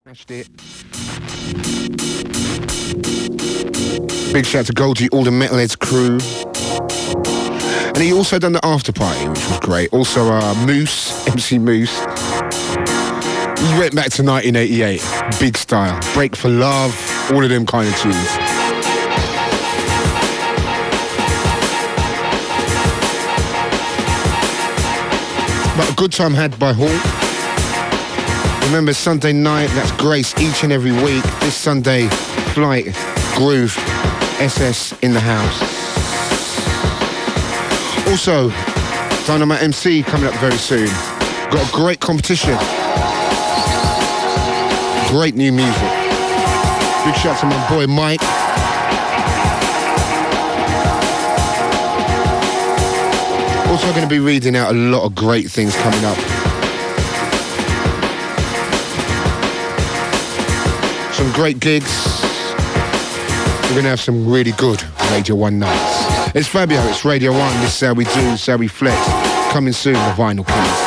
Smashed it. Big shout to Goldie, all the Metalheads crew. And he also done the after party, which was great. Also Moose, MC Moose. He went back to 1988, big style. Break for Love, all of them kind of tunes. But a good time had by Hall. Remember Sunday night, that's Grace each and every week. This Sunday, Flight, Groove, SS in the house. Also, Dynamite MC coming up very soon. Got a great competition. Great new music. Big shout out to my boy Mike. Also going to be reading out a lot of great things coming up. Some great gigs. We're going to have some really good Radio 1 nights. It's Fabio, it's Radio 1. This is how we do, this is how we flex. Coming soon, the Vinyl Kings.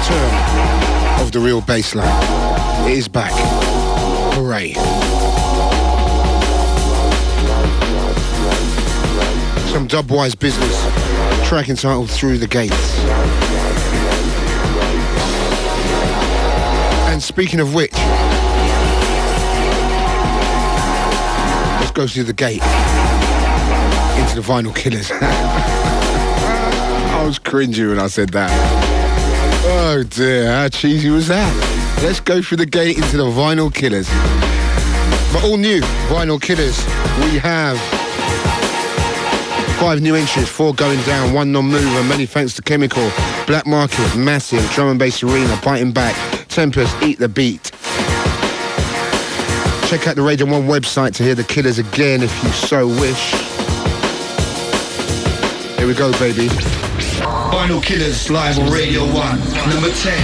return of the real bassline. It is back. Hooray. Some dubwise business. Track entitled Through the Gates. And speaking of which, let's go through the gate into the Vinyl Killers. I was cringing when I said that. Oh dear, how cheesy was that? Let's go through the gate into the Vinyl Killers. But all new Vinyl Killers, we have 5 new entries, 4 going down, 1 non-mover. Many thanks to Chemical, Black Market, Massive, Drum and Bass Arena, Biting Back, Tempest, Eat the Beat. Check out the Radio 1 website to hear the Killers again if you so wish. Here we go, baby. Vinyl Killers live on Radio 1, number 10.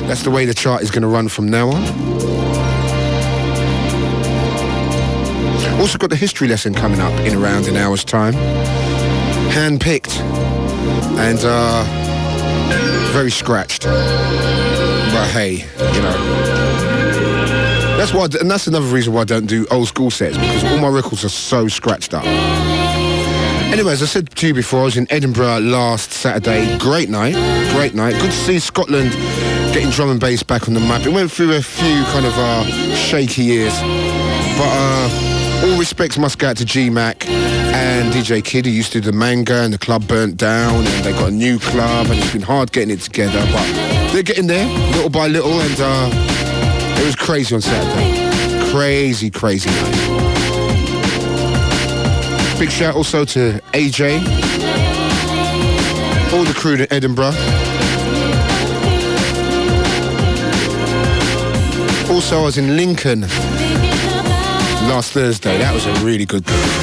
That's the way the chart is going to run from now on. Also got the history lesson coming up in around an hour's time. Hand-picked and very scratched. But hey, you know. That's why, and that's another reason why I don't do old school sets, because all my records are so scratched up. Anyway, as I said to you before, I was in Edinburgh last Saturday. Great night. Good to see Scotland getting drum and bass back on the map. It went through a few kind of shaky years, but all respects must go out to G-Mac and DJ Kid, who used to do the Manga, and the club burnt down, and they got a new club, and it's been hard getting it together, but they're getting there, little by little, and it was crazy on Saturday. Crazy night. Big shout also to AJ, all the crew in Edinburgh. Also, I was in Lincoln last Thursday. That was a really good gig as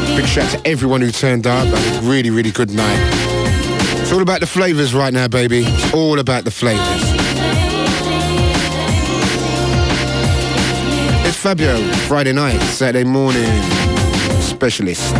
well. Big shout to everyone who turned up. That was a really good night. It's all about the flavours right now, baby. It's all about the flavours. It's Fabio, Friday night, Saturday morning, Specialists.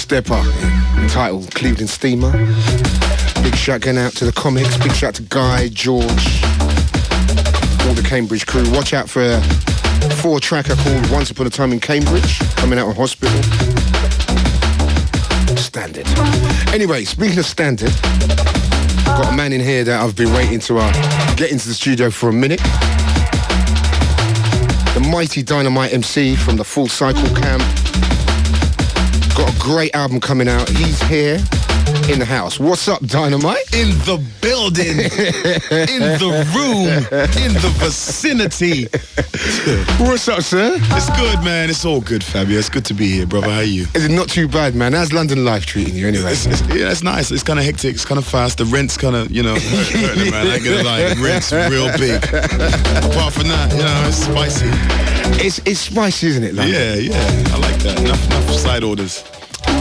Stepper entitled Cleveland Steamer. Big shout going out to the Commix. Big shout to Guy, George, all the Cambridge crew. Watch out for a 4-tracker called Once Upon a Time in Cambridge, coming out of hospital. Standard. Anyway, speaking of standard, got a man in here that I've been waiting to get into the studio for a minute. The mighty Dynamite MC from the Full Cycle Camp. Got a great album coming out. He's here in the house. What's up, Dynamite? In the building, in the room, in the vicinity. What's up, sir? It's good, man. It's all good, Fabio. It's good to be here, brother. How are you? Is it not too bad, man? How's London life treating you anyway? Yeah, it's nice. It's kind of hectic. It's kind of fast. The rent's kind of, hurting, man. I ain't gonna lie. The rent's real big. Apart from that, it's spicy. It's spicy, isn't it, London? Yeah. I like that. Enough side orders.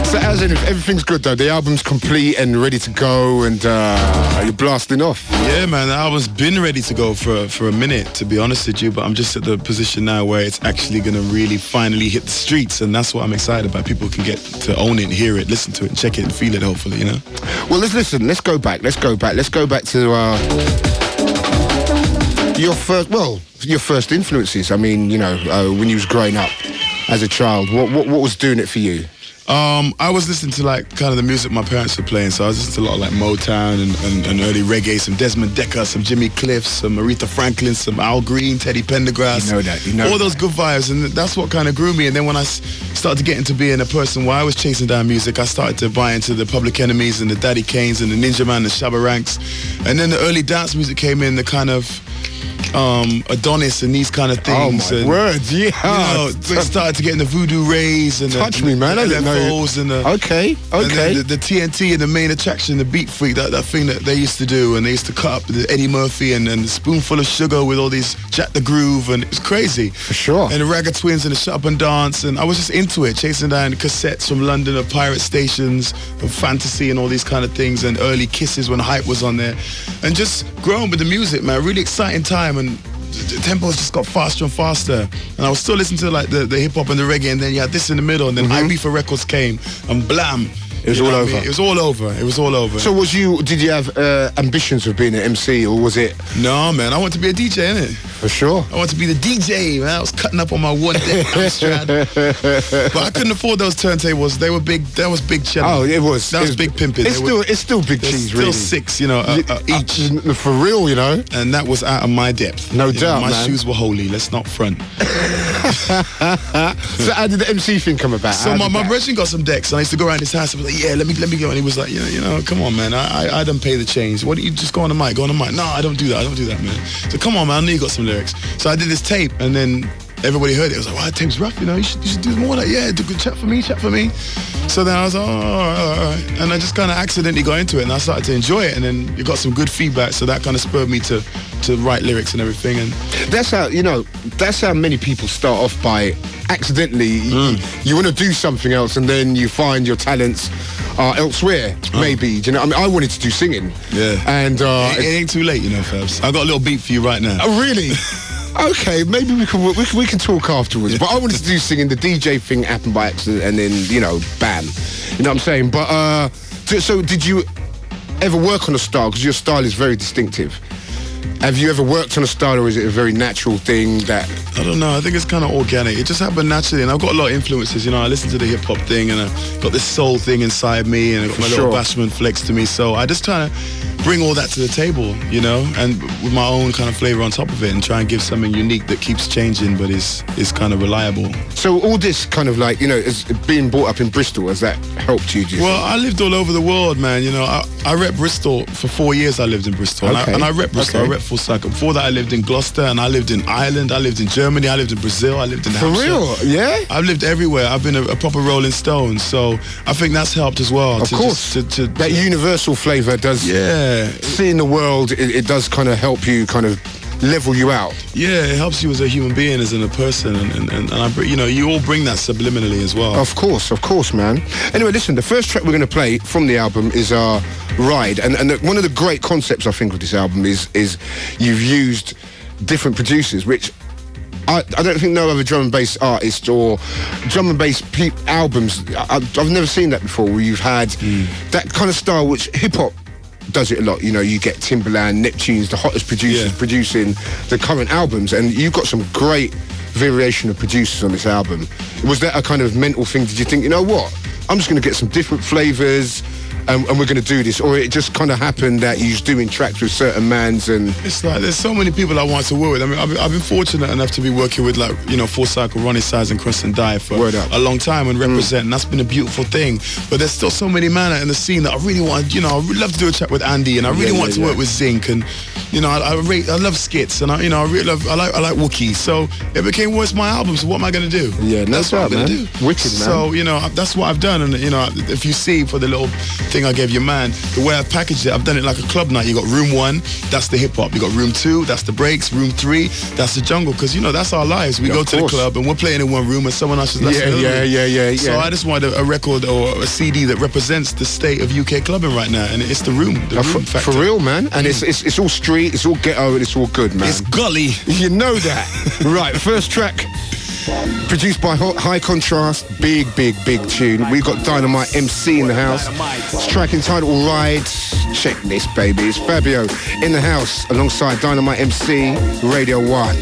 So as in, everything's good though. The album's complete and ready to go, and you're blasting off. Yeah, man. The album's been ready to go for a minute, to be honest with you. But I'm just at the position now where it's actually gonna really finally hit the streets, and that's what I'm excited about. People can get to own it, hear it, listen to it, and check it, and feel it. Hopefully, Well, let's listen. Let's go back to your first influences. I mean, when you was growing up as a child, what was doing it for you? I was listening to kind of the music my parents were playing, so I was listening to a lot of Motown and early reggae, some Desmond Decker, some Jimmy Cliff, some Aretha Franklin, some Al Green, Teddy Pendergrass. You know all those good vibes, and that's what kind of grew me. And then when I started to get into being a person where I was chasing down music, I started to buy into the Public Enemies and the Daddy Kanes and the Ninja Man, the Shabba Ranks, and then the early dance music came in, the kind of Adonis and these kind of things. Oh my word, yeah. They started to get in the Voodoo Rays and touch me, man. I didn't know. And Okay. And the TNT and the main attraction, the Beat Freak, that thing that they used to do, and they used to cut up the Eddie Murphy and the Spoonful of Sugar with all these Jack the Groove, and it was crazy. For sure. And the Ragga Twins and the Shut Up and Dance, and I was just into it, chasing down cassettes from London of pirate stations, of Fantasy and all these kind of things, and early Kisses when Hype was on there, and just growing with the music, man. Really exciting time. And the tempos just got faster and faster, and I was still listening to like the hip hop and the reggae, and then you had this in the middle, and then Ibiza Records came, and blam. It was all over. It was all over. It was all over. So did you have ambitions of being an MC, or was it? No, man. I want to be a DJ, innit? For sure. I want to be the DJ, man. I was cutting up on my one deck Amstrad. But I couldn't afford those turntables. They were big. That was big cheddar. Oh, it was. That was big pimping. It's still big cheese, really. Still 6, each. For real, you know. And that was out of my depth. No doubt, my man. shoes were holy. Let's not front. So how did the MC thing come about? So my brethren got some decks, and I used to go around his house and be like, yeah, let me go. And he was like, come on, man. I don't pay the change. Why don't you just go on the mic? Go on the mic. No, I don't do that, man. So come on, man. I know you got some lyrics. So I did this tape, and then everybody heard it. It was like, wow, that tape's rough, you should do more of that. Yeah, do good, chat for me. So then I was like, oh, all right. And I just kind of accidentally got into it, and I started to enjoy it, and then you got some good feedback, so that kind of spurred me to write lyrics and everything. And that's how many people start off by accidentally. You want to do something else, and then you find your talents are elsewhere, maybe. Do you know? I mean, I wanted to do singing. Yeah. And it ain't too late, Fabs. I got a little beat for you right now. Oh, really? Okay, maybe we can talk afterwards. But I wanted to do singing. The DJ thing happened by accident, and then bam. You know what I'm saying? But so did you ever work on a style? Because your style is very distinctive. Have you ever worked on a style, or is it a very natural thing that... I don't know. I think it's kind of organic. It just happened naturally, and I've got a lot of influences. I listen to the hip-hop thing, and I got this soul thing inside me, and I got my little bashment flex to me. So I just try to bring all that to the table, and with my own kind of flavor on top of it, and try and give something unique that keeps changing, but is kind of reliable. So all this kind of like, is being brought up in Bristol, has that helped you? Well, I lived all over the world, man. I rep Bristol for 4 years. I lived in Bristol, okay. and I rep Bristol. Okay. I rep full cycle. Before that, I lived in Gloucester, and I lived in Ireland. I lived in Germany. I lived in Brazil. I lived in Hampshire. For real? Yeah? I've lived everywhere. I've been a proper Rolling Stone, so I think that's helped as well. Of course. That universal flavour does... Yeah. Seeing the world, it does kind of help you kind of level you out. Yeah, it helps you as a human being, as in a person, and I, you all bring that subliminally as well. Of course, man. Anyway, listen, the first track we're going to play from the album is Ride, and one of the great concepts I think of this album is you've used different producers, which I don't think no other drum and bass artist or drum and bass albums, I've never seen that before, where you've had that kind of style, which hip-hop does it a lot. You get Timbaland, Neptune's, the hottest producers producing the current albums, and you've got some great variation of producers on this album. Was that a kind of mental thing? Did you think, what, I'm just going to get some different flavors and we're going to do this? Or it just kind of happened that you're doing tracks with certain mans and... It's like, there's so many people I want to work with. I mean, I've been fortunate enough to be working with, like, Full Cycle, Ronnie Size and Chris and Die for a long time and represent, and that's been a beautiful thing. But there's still so many men in the scene that I really want, I would love to do a track with Andy, and I really want to work with Zinc, and, I love skits, and I really love, I like Wookiee. So it became, what's my album, so what am I going to do? Yeah, that's what I'm going to do. Wicked, man. So, that's what I've done, and, if you see for the little thing I gave your man, the way I've packaged it, I've done it like a club night. You got room 1, that's the hip hop. You got room 2, that's the breaks. Room 3, that's the jungle. Because that's our lives. We go to the club and we're playing in one room and someone else is listening. Yeah. So I just wanted a record or a CD that represents the state of UK clubbing right now, and it's the room. The room factor. For real, man. And it's all street, it's all ghetto, and it's all good, man. It's gully. You know that. Right, first track. Produced by High Contrast, big tune. We've got Dynamite MC in the house. It's track entitled Ride. Check this, baby. It's Fabio in the house alongside Dynamite MC, Radio 1.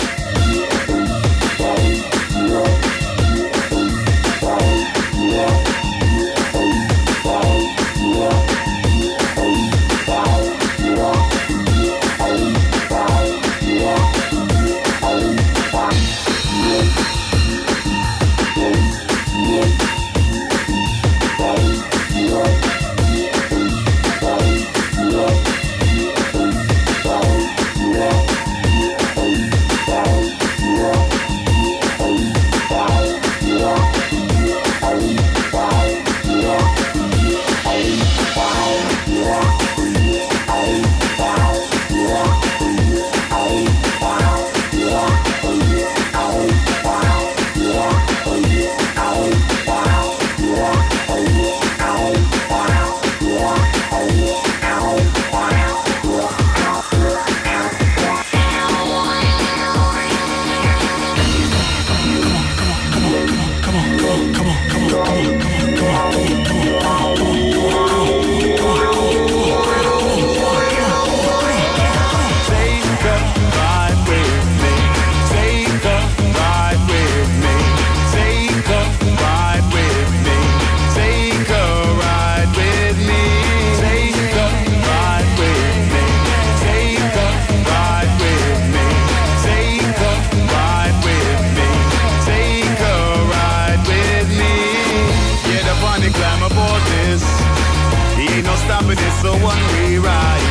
Stopping it's a one-way ride.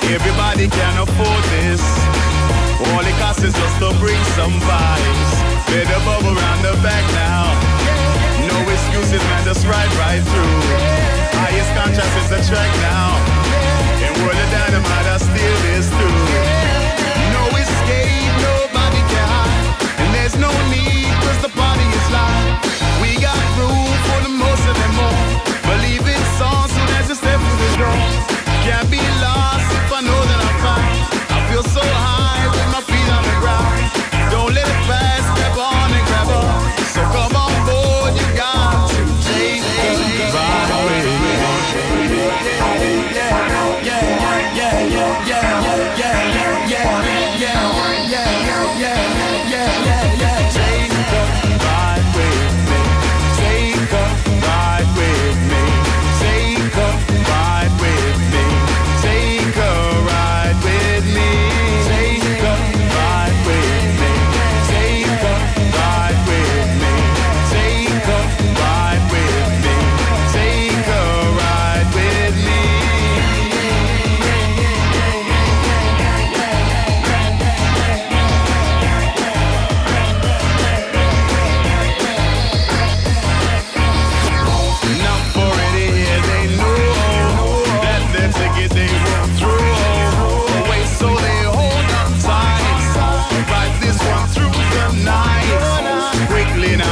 Everybody can afford this. All it costs is just to bring some vibes. Better bubble around the back now. No excuses, man, just ride right through. Highest contrast is the track now. And World of Dynamite, I steal this through. No escape, nobody can hide. And there's no need, cause the party is live. We got room for the most of them all. Believe it's on soon as you step through the door. Can't be lost if I know that I'm fine. I feel so high with my feet on the ground. Don't let it pass, step on and grab on. So come on board, you got to take a ride with me.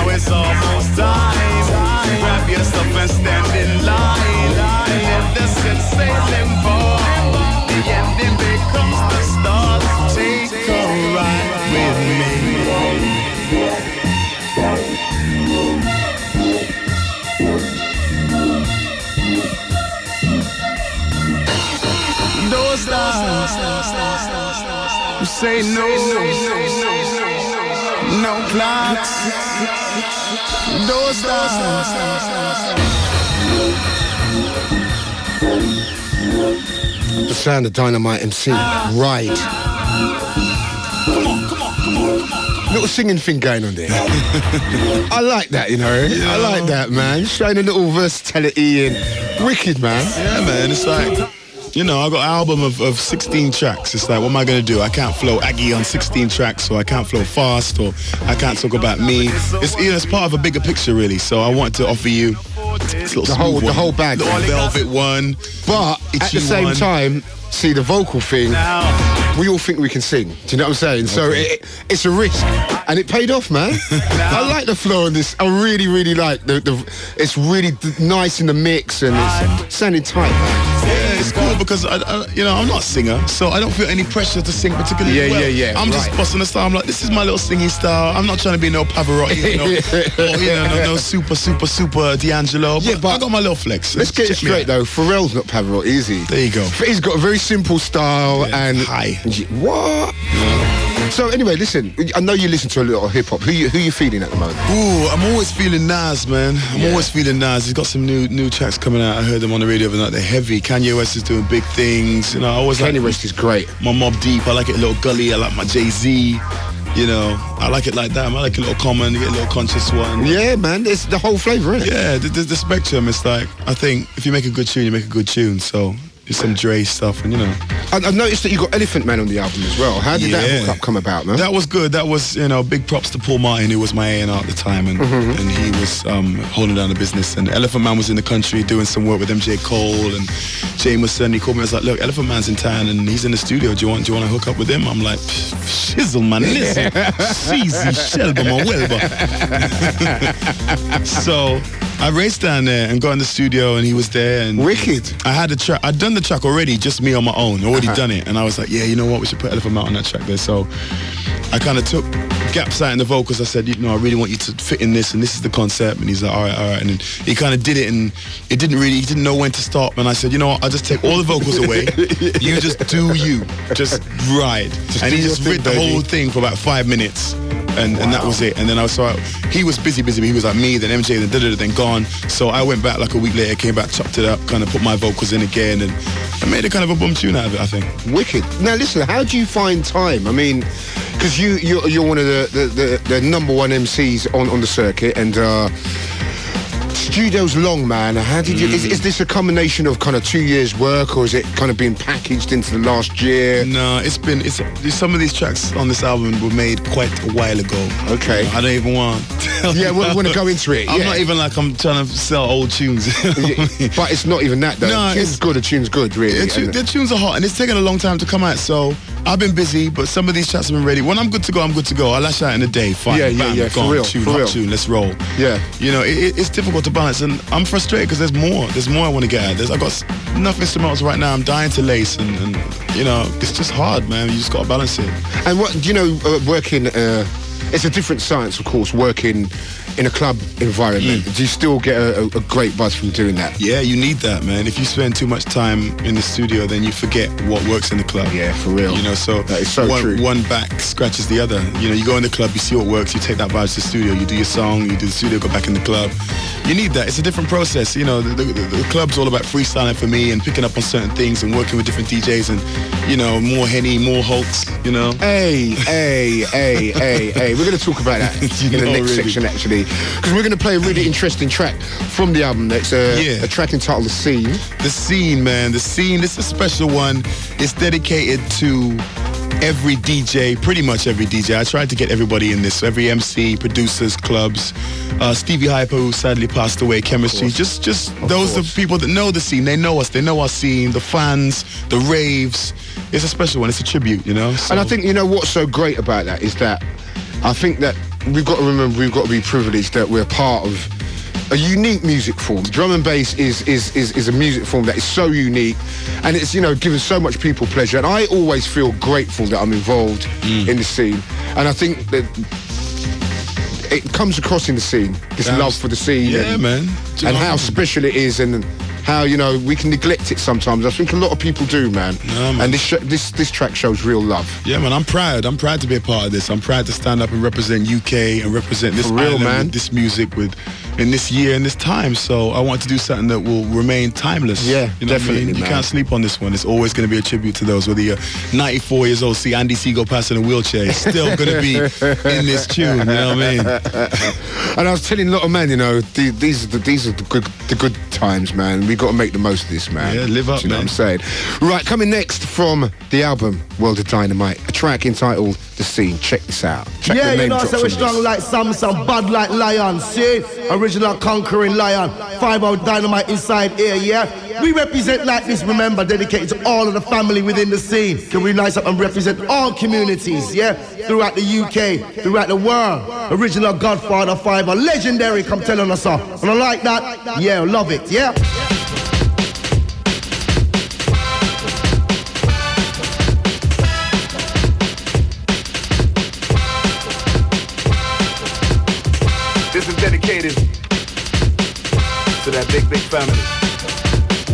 It's almost time. Grab your stuff and stand in line. And if the set sailing for the ending becomes the start, take a ride with me. Those stars who say no clocks. Those stars. The sound of Dynamite MC. Right. Come on. Little singing thing going on there. I like that, you know. Yeah. I like that, man. Showing a little versatility and wicked, man. Yeah, man. It's like, you know, I got an album of 16 tracks. It's like, what am I going to do? I can't flow Aggie on 16 tracks, or I can't flow fast, or I can't talk about me. It's, you know, it's part of a bigger picture, really. So I want to offer you The whole bag. Little velvet one. But at the same time, see the vocal thing, we all think we can sing. Do you know what I'm saying? So it's a risk. And it paid off, man. I like the flow on this. I really, really like the it's really nice in the mix, and it's sounding tight, man. Yeah, it's cool because you know, I'm not a singer, so I don't feel any pressure to sing particularly well. Yeah. I'm just busting the style. I'm like, this is my little singing style. I'm not trying to be no Pavarotti, no super D'Angelo. But I got my little flex. Let's get it straight though. Pharrell's not Pavarotti, is he? There you go. He's got a very simple style and high. What? Yeah. So anyway, listen. I know you listen to a little hip hop. Who you feeling at the moment? Ooh, I'm always feeling Nas, man. I'm always feeling Nas. He's got some new tracks coming out. I heard them on the radio overnight. They're heavy. Kanye West is doing big things. You know, I always Kanye West is great. My Mobb Deep. I like it a little gully. I like my Jay-Z. You know, I like it like that. I like a little common, you get a little conscious one. Yeah, man, it's the whole flavour, isn't it? Yeah, the spectrum. It's like, I think if you make a good tune, you make a good tune. So it's some Dre stuff, and you know. I've noticed that you got Elephant Man on the album as well. How did that hookup come about, man? That was good. That was, you know, big props to Paul Martin, who was my A&R at the time, and he was holding down the business. And Elephant Man was in the country doing some work with MJ Cole and Jameson. He called me. I was like, look, Elephant Man's in town and he's in the studio. Do you want to hook up with him? I'm like, shizzle, man, listen, cheesy shelba, my welba. So I raced down there and got in the studio, and he was there. And wicked. I had the track. I'd done the track already, just me on my own. Already done it, and I was like, yeah, you know what? We should put Elephant Man on that track there. So I kind of took gaps out in the vocals. I said, I really want you to fit in this, and this is the concept. And he's like, all right. And then he kind of did it, and he didn't know when to stop. And I said, I'll just take all the vocals away. You just do you. Just ride. And he just read the whole thing for about 5 minutes. And that was it. And then he was busy. He was like me, then MJ, then gone. So I went back like a week later, came back, chopped it up, kind of put my vocals in again, and I made a kind of a boom tune out of it, I think. Wicked. Now listen, how do you find time? I mean, because you're one of the number one MCs on the circuit, and studio's long, man. How did you? Is this a combination of kind of 2 years' work, or is it kind of been packaged into the last year? No, it's some of these tracks on this album were made quite a while ago. Okay. I don't even want to tell you. Yeah, we want to go into it. I'm not even like I'm trying to sell old tunes. But it's not even that, though. No, a tune's good, really. The tunes are hot, and it's taken a long time to come out, so I've been busy, but some of these tracks have been ready. When I'm good to go, I'm good to go. I'll lash out in a day, fine, bam, yeah, gone, for real. tune, let's roll. Yeah. It's difficult to balance, and I'm frustrated because there's more I want to get at. I've got enough instrumentals right now. I'm dying to lace, and it's just hard, man. You just got to balance it. And what working? It's a different science, of course, working in a club environment. Do you still get a great buzz from doing that? Yeah, you need that, man. If you spend too much time in the studio, then you forget what works in the club. Yeah, for real. So that is so true. One back scratches the other. You go in the club, you see what works, you take that vibe to the studio, you do your song, you do the studio, go back in the club. You need that. It's a different process. The club's all about freestyling for me and picking up on certain things and working with different DJs and, more Henny, more Hulks, Hey. We're going to talk about that in the next section, actually. Because we're going to play a really interesting track from the album. That's a track entitled The Scene. The Scene, man. The Scene. This is a special one. It's dedicated to every DJ, pretty much every DJ. I tried to get everybody in this. So every MC, producers, clubs. Stevie Hyper, who sadly passed away, Chemistry. Just those are people that know the scene. They know us. They know our scene. The fans, the raves. It's a special one. It's a tribute, So. And I think, what's so great about that is that I think that we've got to remember, we've got to be privileged that we're part of a unique music form. Drum and bass is a music form that is so unique, and it's given so much people pleasure. And I always feel grateful that I'm involved in the scene, and I think that it comes across in the scene, this love for the scene, and how special it is, and how we can neglect it sometimes. I think a lot of people do, man. And this track shows real love. Yeah, man. I'm proud to be a part of this. I'm proud to stand up and represent UK and represent this island, man, this music in this year and this time. So I want to do something that will remain timeless. Yeah, definitely, man. You can't sleep on this one. It's always going to be a tribute to those. Whether you're 94 years old, see Andy C go past in a wheelchair, it's still going to be in this tune. You know what I mean? And I was telling a lot of men, these are the good times, man. We got to make the most of this, man. Yeah, live up, you know man. what I'm saying? Right, coming next from the album World of Dynamite, a track entitled The Scene. Check this out. Check the name drops so we're strong like Samson, bad like lion. See? Original conquering lion. Fabio Dynamite inside here, yeah? We represent like this, remember, dedicated to all of the family within the scene. Can we rise up and represent all communities, yeah? Throughout the UK, throughout the world. Original Godfather Fiver, legendary, come telling us all. And I like that, yeah, love it, yeah? This is dedicated to that big family.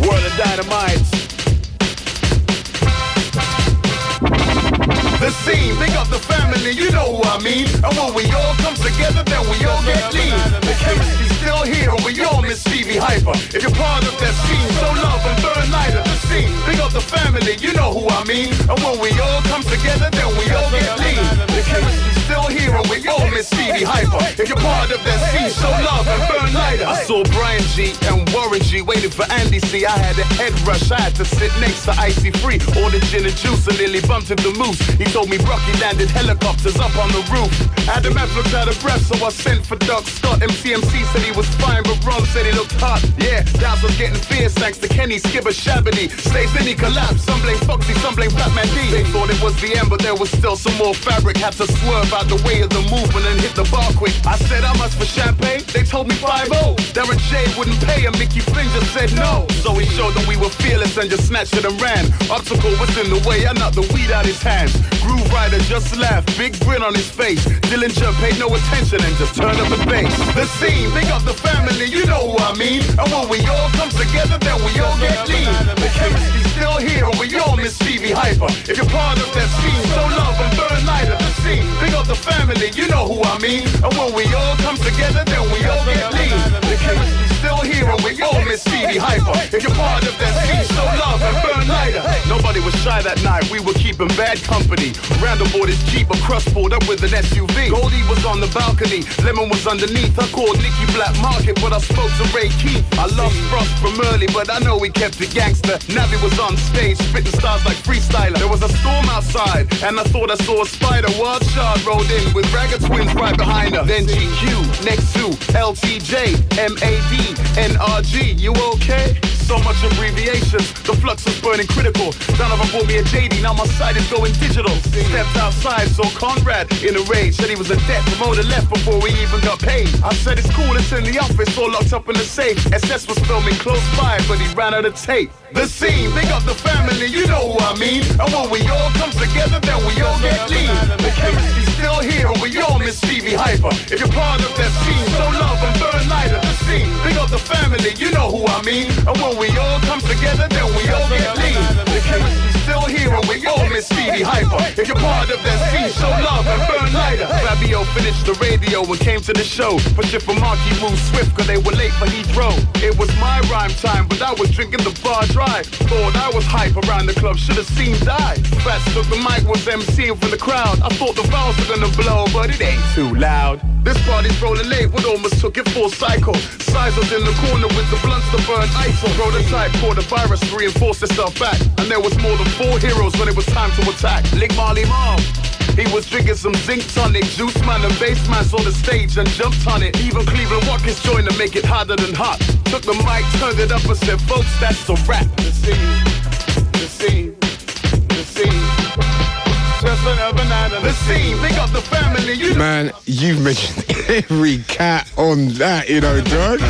World of Dynamite. The scene, big up the family, you know what I mean. And when we all come together, then we all get lean. The chemistry's still here, and we all miss Stevie Hyper. If you're part of that scene, show love and burn lighter. The scene, big up the family, you know who I mean. And when we all come together, then we all get lean. The chemistry's still here, and we all miss Stevie Hyper. If you're part of that scene, show love and burn lighter. I saw Brian G and Warren G waiting for Andy C. I had a head rush, I had to sit next to Icy Free. Ordered gin and juice and nearly bumped into Moose. He told me Rocky landed helicopters up on the roof. I had the man looked out of breath, so I sent for Doug Scott. MC said he was fine, but Ron said he looked hot. Yeah, Dayz was getting fierce thanks to Kenny, Skibber, Shabby. Stays then he collapsed. Some blame Foxy, some blame Batman D. They thought it was the end, but there was still some more fabric. Had to swerve out the way of the movement and hit the bar quick. I said, how much for champagne? They told me 5-0. Darren J wouldn't pay him, Mickey Flynn just said no. So he showed them we were fearless and just snatched it and ran. Obstacle was in the way, I knocked the weed out his hands. Grooverider just laughed, big grin on his face. Dillinger paid no attention and just turned up the bass. The scene, big up the family, you know who I mean. And when we all come together, then we all get lean. The chemistry's still here and we all miss Stevie Hyper. If you're part of that scene, show love and burn lighter. The scene, big up the family, you know who I mean. And when we all come together, then we all get lean. The chemistry's still here and we all miss Stevie Hyper. If you're part of that scene, show love and burn lighter. Nobody was shy that night, we were keeping bad company. Randall bought his Jeep, a crust pulled up with an SUV. Goldie was on the balcony, Lemon was underneath. I called Nicky Black Market, but I spoke to Ray Keith. I lost Frost from early, but I know we kept it gangster. Navi was on stage, spitting stars like freestyler. There was a storm outside, and I thought I saw a spider. Wild Shard rolled in with Ragged Twins right behind her. Then GQ, next to LTJ, MAD, NRG. You okay? So much abbreviations, the flux was burning critical. Donovan bought me a JD, now my site is going digital. Stepped outside, saw Conrad in a rage. Said he was a debt promoter, left before we even got paid. I said it's cool, it's in the office, all locked up in the safe. SS was filming close by, but he ran out of tape. The scene, big up the family, you know who I mean. And when we all come together, then we all get lean. The chemistry's still here and we all miss Stevie Hyper. If you're part of that scene, show love and burn lighter. The scene, big up the family, you know who I mean. And when we all come together, then we all get lean. The chemistry's still here and we all miss Stevie Hyper. If you're part of that scene, show love and burn lighter. Fabio finished the radio and came to the show. But shit for Marky moved swift cause they were late for Heathrow. It was my rhyme time, but I was drinking the bar dry. Thought I was hype around the club, should've seen die. Fats took the mic, was MCing for the crowd. I thought the vowels were gonna blow, but it ain't too loud. This party's rolling late, we almost took it full cycle. Sizers in the corner with the blunts to burn ISO. Prototype caught the virus, reinforced itself back. And there was more than 4 heroes when it was time to attack. Lick Marley Marl. He was drinking some zinc tonic. Juice Man and Bass Man saw the stage and jumped on it. Even Cleveland Watkins joined to make it harder than hot. Took the mic, turned it up and said, folks, that's a rap. The scene. Just another night of the scene. Big up the family. You Man, you've mentioned every cat on that, you know, Doug.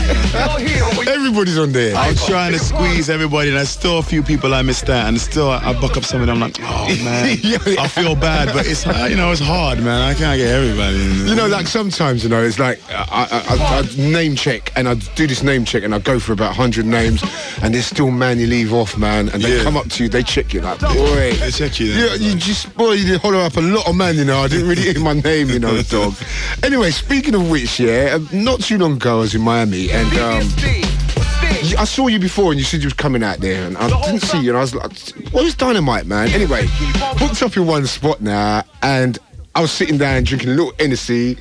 Everybody's on there. I'm trying to squeeze everybody, and there's still a few people I missed out, and still I buck up some of them. I'm like, oh man, I feel bad, but it's it's hard, man. I can't get everybody in there. You know, like sometimes, you know, it's like I name check, and I do this name check, and I go for about 100 names, and there's still man you leave off, man, and they come up to you, they check you like, boy, they check you. Then, you just, boy, you hollow up a lot of man, you know. I didn't really hear my name, you know, dog. Anyway, speaking of which, yeah, not too long ago I was in Miami, and I saw you before and you said you was coming out there, and I didn't see you, and I was like, where's Dynamite, man? Anyway, booked up in one spot now, and I was sitting down drinking a little Hennessy,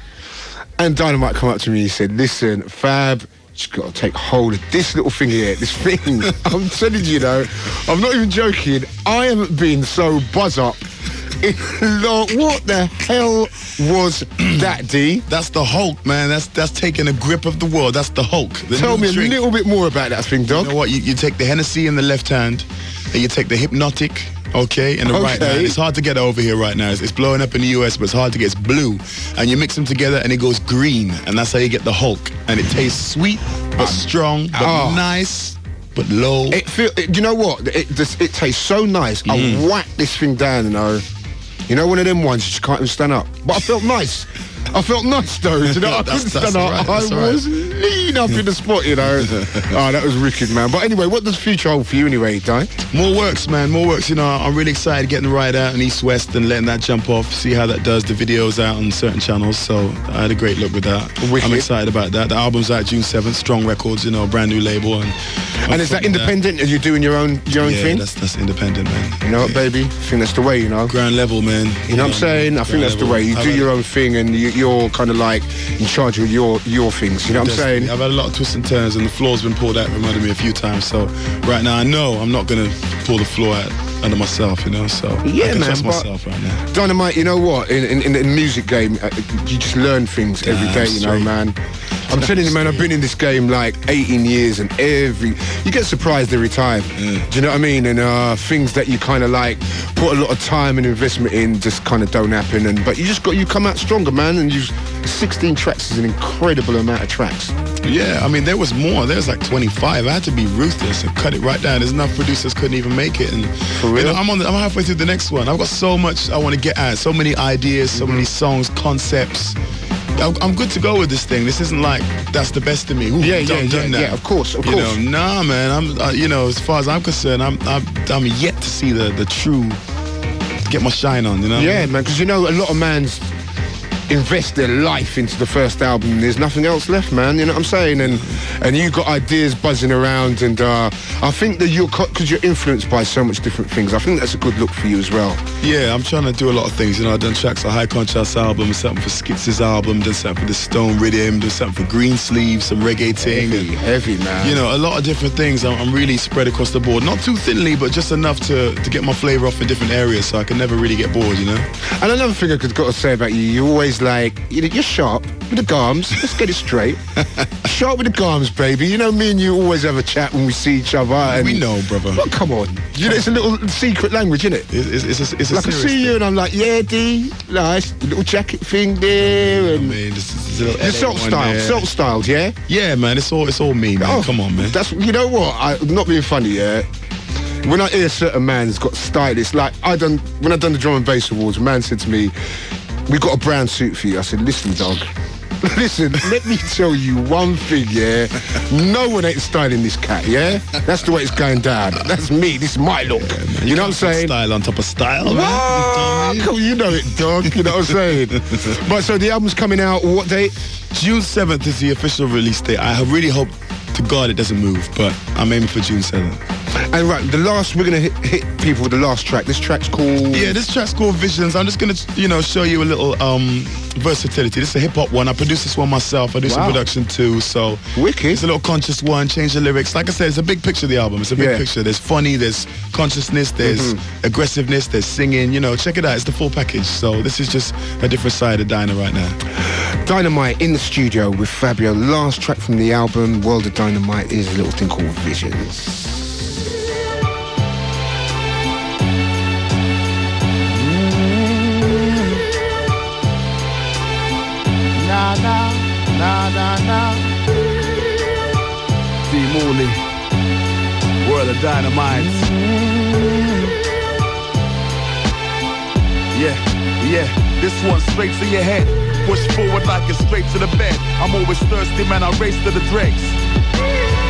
and Dynamite come up to me and he said, listen, Fab, just got to take hold of this little thing here, this thing. I'm telling you, though, I'm not even joking, I haven't been so buzz up in what the hell was that, D? That's the Hulk, man. That's taking a grip of the world. That's the Hulk. Tell me a little bit more about that thing, dog. You know what? You take the Hennessy in the left hand, and you take the Hypnotic, okay, in the right hand. It's hard to get over here right now. It's blowing up in the US, but it's hard to get. It's blue. And you mix them together, and it goes green. And that's how you get the Hulk. And it tastes sweet, but strong, but nice, but low. You know what? It tastes so nice. I whacked this thing down, you know. You know, one of them ones you just can't even stand up. But I felt nice. I felt nice though, you know. I couldn't stand up. I was lean up in the spot, you know. Oh, that was wicked, man. But anyway, what does the future hold for you anyway, Di? More works, man. More works. You know, I'm really excited getting the ride out in East West and letting that jump off. See how that does. The video's out on certain channels, so I had a great look with that. Wicked. I'm excited about that. The album's out June 7th. Strong Records, you know, brand new label. And is that independent? Are you doing your own thing? Yeah, that's independent, man. You know what, baby? I think that's the way, you know. Ground level, man. You know what I'm saying? I think that's the way. You do your own thing, and you're kind of like in charge of your things. You know what I'm saying? I've had a lot of twists and turns, and the floor's been pulled out. Reminded me a few times. So right now, I know I'm not gonna pull the floor out under myself. You know, so yeah, I can man. trust myself right now. Dynamite, you know what? In the music game, you just learn things every day. You know, man. I'm telling you, man, I've been in this game like 18 years, and you get surprised every time. Do you know what I mean? And things that you kind of like put a lot of time and investment in just kind of don't happen. But you come out stronger, man. And 16 tracks is an incredible amount of tracks. Yeah, I mean, there was more. There was like 25. I had to be ruthless and cut it right down. There's enough producers couldn't even make it. And for real? I'm halfway through the next one. I've got so much I want to get at. So many ideas, so many songs, concepts. I'm good to go with this thing. This isn't like that's the best of me. Ooh, yeah. Of course. Nah, man. I'm, as far as I'm concerned, I'm yet to see the true. Get my shine on, you know. Yeah, man. Because a lot of mans invest their life into the first album and there's nothing else left, man, you know what I'm saying? And you got ideas buzzing around, and I think that because you're influenced by so much different things, I think that's a good look for you as well. Yeah, I'm trying to do a lot of things, I've done tracks on High Contrast album, something for Skits' album, done something for the Stone Rhythm, done something for Green Sleeve, some reggae ting. Heavy, man. A lot of different things. I'm really spread across the board, not too thinly, but just enough to get my flavour off in different areas, so I can never really get bored, And another thing I got to say about you, you're always like, you're sharp with the garms. Let's get it straight. Sharp with the garms, baby. Me and you always have a chat when we see each other. And we know, brother. Well, come on. It's a little secret language, isn't it? It's a like I see you and I'm like, yeah, D, nice. The little jacket thing there. And this is a little self-styled, yeah? Yeah, man. It's all me, man. Come on, man. That's, you know what? I'm not being funny, yeah? When I hear certain man's got stylists, like when I done the Drum and Bass Awards, a man said to me, we got a brown suit for you. I said, listen, dog. Listen, let me tell you one thing, yeah? No one ain't styling this cat, yeah? That's the way it's going down. That's me. This is my look. Yeah, you know what I'm saying? Style on top of style, man. Oh, you know it, dog. You know what I'm saying? But so the album's coming out, what date? June 7th is the official release date. I really hope to God it doesn't move, but I'm aiming for June 7th. And right, we're gonna hit people with the last track. This track's called... Yeah, this track's called Visions. I'm just gonna, show you a little versatility. This is a hip-hop one. I produced this one myself. I do some production too, so... Wicked. It's a little conscious one, change the lyrics. Like I said, it's a big picture of the album. It's a big picture. There's funny, there's consciousness, there's aggressiveness, there's singing, check it out. It's the full package. So this is just a different side of Dyna right now. Dynamite in the studio with Fabio. Last track from the album, World of Dynamite, is a little thing called Visions. Nah. D. Mooley, World of Dynamite. Yeah, this one's straight to your head. Push forward like it's straight to the bed. I'm always thirsty, man, I race to the dregs.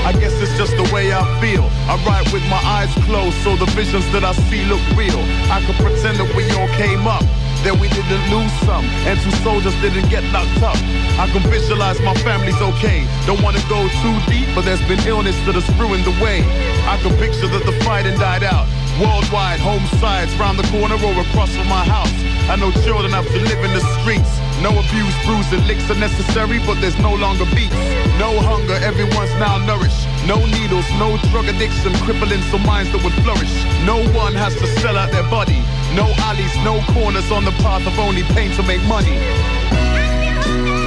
I guess it's just the way I feel. I write with my eyes closed, so the visions that I see look real. I could pretend that we all came up, that we didn't lose some, and 2 soldiers didn't get knocked up. I can visualize my family's okay. Don't want to go too deep, but there's been illness that has ruined the way. I can picture that the fighting died out. Worldwide, home sides, round the corner or across from my house. I know children have to live in the streets. No abuse, bruising, licks are necessary, but there's no longer beats. No hunger, everyone's now nourished. No needles, no drug addiction, crippling some minds that would flourish. No one has to sell out their body. No alleys, no corners on the path of only pain to make money.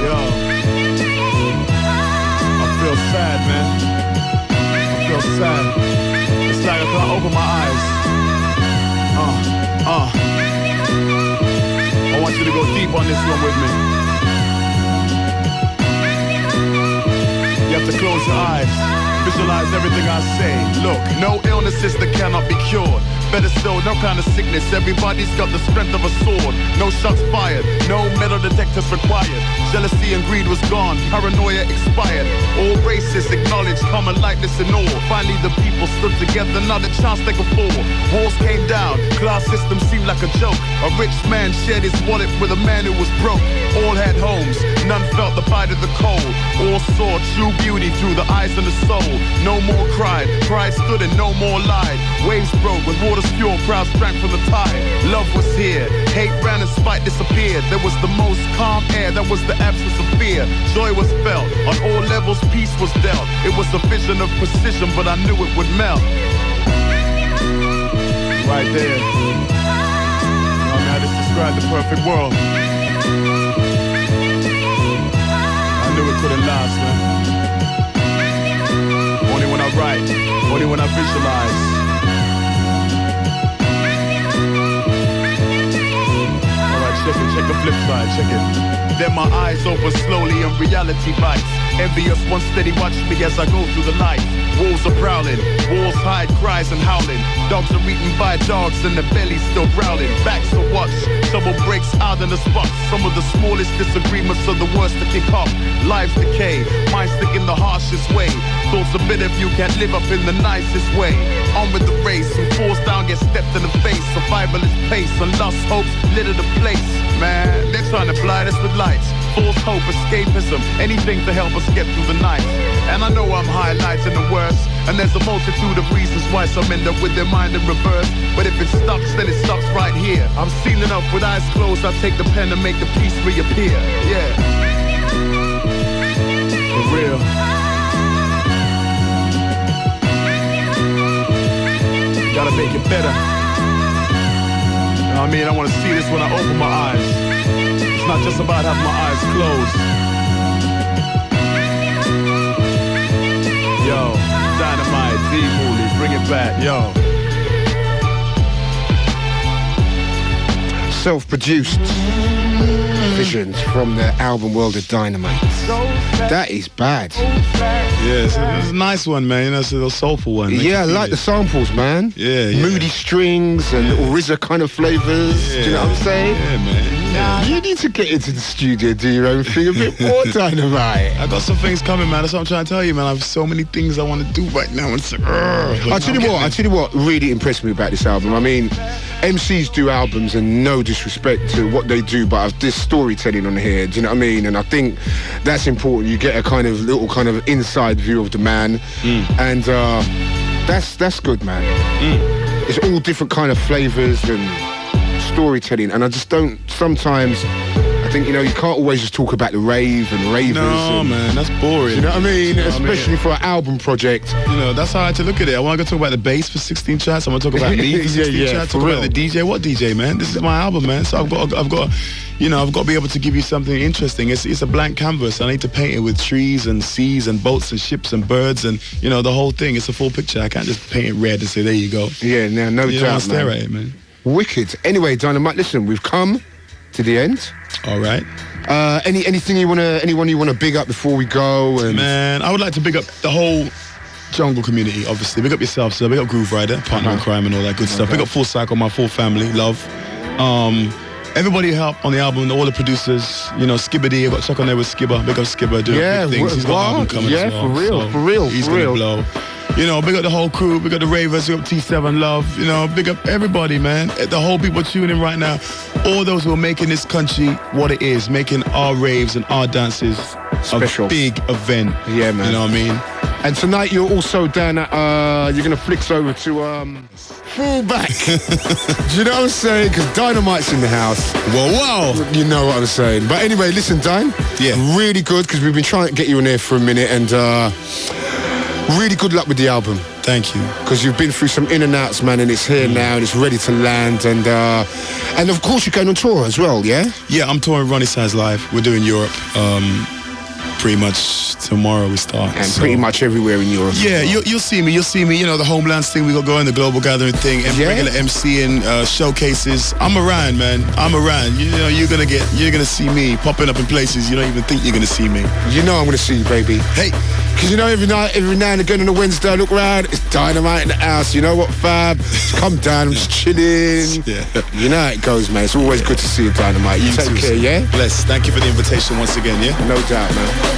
Yo, I feel sad, man. I feel sad. It's like I can't open my eyes. I want you to go deep on this one with me. You have to close your eyes. Visualize everything I say. Look, no illnesses that cannot be cured. Better still, no kind of sickness. Everybody's got the strength of a sword. No shots fired, no metal detectors required. Jealousy and greed was gone, paranoia expired. All races acknowledged common likeness and all. Finally the people stood together, not a chance they could fall. Walls came down, class system seemed like a joke. A rich man shared his wallet with a man who was broke. All had homes, none felt the bite of the cold. All saw true beauty through the eyes and the soul. No more cried, pride stood and no more lied. Waves broke with water's pure, crowds drank from the tide. Love was here, hate ran and spite disappeared. There was the most calm air, there was the absence of fear. Joy was felt, on all levels peace was dealt. It was a vision of precision, but I knew it would melt. Right there. Oh, now this described the perfect world. I knew it couldn't last, man. Only when I write, only when I visualize. Alright, check the flip side, check it. Then my eyes open slowly and reality bites. Envious one steady watch me as I go through the night. Wolves are prowling, wolves hide cries and howling. Dogs are eaten by dogs and the belly's still growling. Backs to watch, trouble breaks out in the spots. Some of the smallest disagreements are the worst to kick off. Lives decay, minds stick in the harshest way. Thoughts are bitter if you can't live up in the nicest way. On with the race, who falls down gets stepped in the face. Survival is pace and lost hopes litter the place. Man, they're trying to blind us with lights. False hope, escapism, anything to help us get through the night. And I know I'm highlighting the worst, and there's a multitude of reasons why some end up with their mind in reverse. But if it stops, then it stops right here. I'm sealing up with eyes closed, I take the pen and make the piece reappear. Yeah. For real. Gotta make it better. You know what I mean? I wanna see this when I open my eyes. It's not just about having my eyes closed. Yo, Dynamite, D-Mooly, bring it back, yo. Self-produced visions from the album World of Dynamite. That is bad. Yeah, it's a nice one, man. You know, it's a little soulful one. Yeah, I like the samples, man. Yeah. Moody strings and little RZA kind of flavors. Yeah. Do you know what I'm saying? Yeah, man. Yeah. You need to get into the studio, do your own thing a bit more, Dynamite. I got some things coming, man. That's what I'm trying to tell you, man. I have so many things I want to do right now. It's like, I'll tell you what really impressed me about this album. I mean, MCs do albums, and no disrespect to what they do, but I've this storytelling on here, do you know what I mean? And I think that's important. You get a kind of little kind of inside view of the man, and that's good, man. It's all different kind of flavors and storytelling, and I just don't sometimes. I think, you know, you can't always just talk about the rave and ravers. No, man, that's boring. You know what I mean? You know Especially for an album project. You know, that's how I had to look at it. I want to go talk about the bass for 16 tracks. I want to talk about me for 16 tracks. Talk about the DJ. What DJ, man? This is my album, man. So I've got, you know, I've got to be able to give you something interesting. It's a blank canvas. I need to paint it with trees and seas and boats and ships and birds and, you know, the whole thing. It's a full picture. I can't just paint it red and say, there you go. Yeah, now, no you doubt, don't stare at it, man. Wicked. Anyway, Dynamite, listen, we've come to the end. All right. Anything anyone you wanna big up before we go? And Man, I would like to big up the whole jungle community, obviously. Big up yourself, sir. Big up Grooverider, partner in crime and all that good stuff. Big up Full Cycle, my full family, love. Everybody who helped on the album, all the producers, you know, Skibbity, I got Chuck on there with Skibber. Big up Skibber, doing big things. He's got an album coming as well. For real. He's gonna blow. You know, big up the whole crew, big up the ravers, big up T7 Love, you know, big up everybody, man. The whole people tuning right now. All those who are making this country what it is, making our raves and our dances special. A big event. Yeah, man. You know what I mean? And tonight you're also down at, you're going to flicks over to Fullback. Do you know what I'm saying? Because Dynamite's in the house. Whoa. You know what I'm saying. But anyway, listen, Dyn. Yeah. Really good, because we've been trying to get you in there for a minute, and really good luck with the album. Thank you. Because you've been through some in and outs, man, and it's here now, and it's ready to land, and of course you're going on tour as well, yeah? Yeah, I'm touring Ronnie Size Live. We're doing Europe. Pretty much tomorrow we start. And pretty much everywhere in Europe. Yeah, you'll see me. You know, the Homelands thing we got going, the Global Gathering thing, and regular MCing, showcases. I'm around, man. I'm around. You know, you're gonna see me popping up in places you don't even think you're gonna see me. You know I'm gonna see you, baby. Hey. Because you know, every now and again on a Wednesday I look around, it's Dynamite in the house. You know what, Fab? Just come down, I'm just chilling. Yeah. You know how it goes, man. It's always good to see you, Dynamite. You take care, yeah? Bless. Thank you for the invitation once again, yeah? No doubt, man.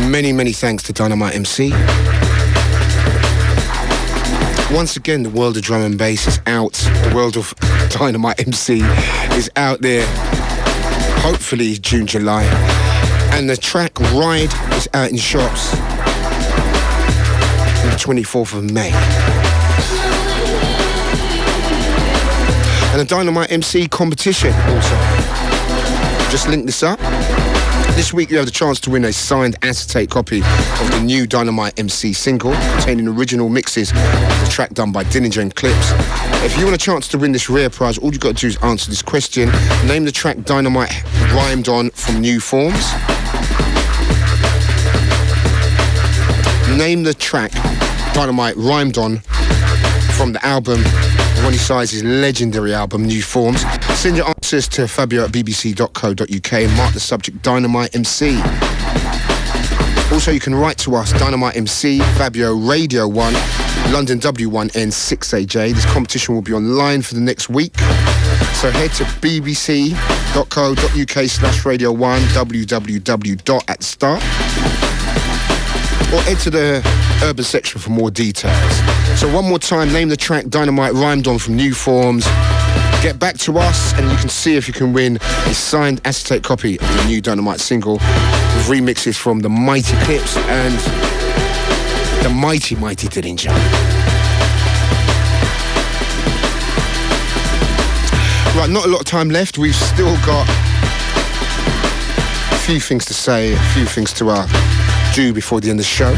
Many, many thanks to Dynamite MC. Once again, the world of drum and bass is out. The world of Dynamite MC is out there. Hopefully June, July. And the track Ride is out in shops on the 24th of May. And a Dynamite MC competition also. Just link this up. This week you have the chance to win a signed acetate copy of the new Dynamite MC single containing original mixes of the track done by Dillinger and Clips. If you want a chance to win this rare prize, all you've got to do is answer this question. Name the track Dynamite rhymed on from New Forms. Name the track Dynamite rhymed on from the album, Ronnie Size's legendary album, New Forms. Send your answers to fabio@bbc.co.uk and mark the subject Dynamite MC. Also, you can write to us, Dynamite MC, Fabio Radio 1, London W1N 6AJ. This competition will be online for the next week. So head to bbc.co.uk/radio1, www.@start. Or head to the urban section for more details. So one more time, name the track Dynamite rhymed on from New Forms. Get back to us and you can see if you can win a signed acetate copy of the new Dynamite single with remixes from the mighty Clips and the mighty Dillinger. Right, not a lot of time left. We've still got a few things to say, a few things to do before the end of the show.